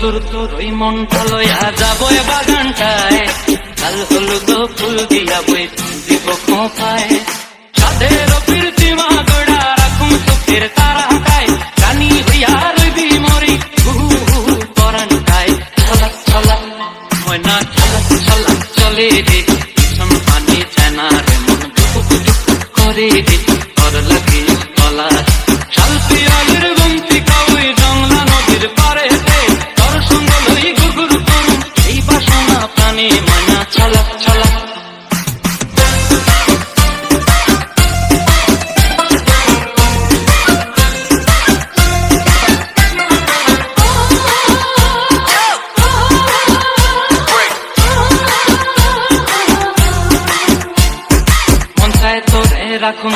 তোর ওই মনটা লইয়া যাবো বাগানটায়, কাল হলো তো ফুল দিয়া বই দিব খোঁপায়। সাধের প্রীতি মা গোড়া রাখুন চোখের তারাটায়, রানী হইয়া রইবি মরি হুহু হুহু পরানটায়। ছলা ছলা ময়না ছলা ছলা চলে রে, ভীষণ পানি চায় না রে মন টুকুক টুকুক করে রে, তোর লাগে গলা শাল পিয়ালের বন্তি কাউই জংলা নদীর পারে, তোর সঙ্গ লই গুগুর করুম এই বাসনা প্রাণে ময়না ছলা ছলা। রাখুন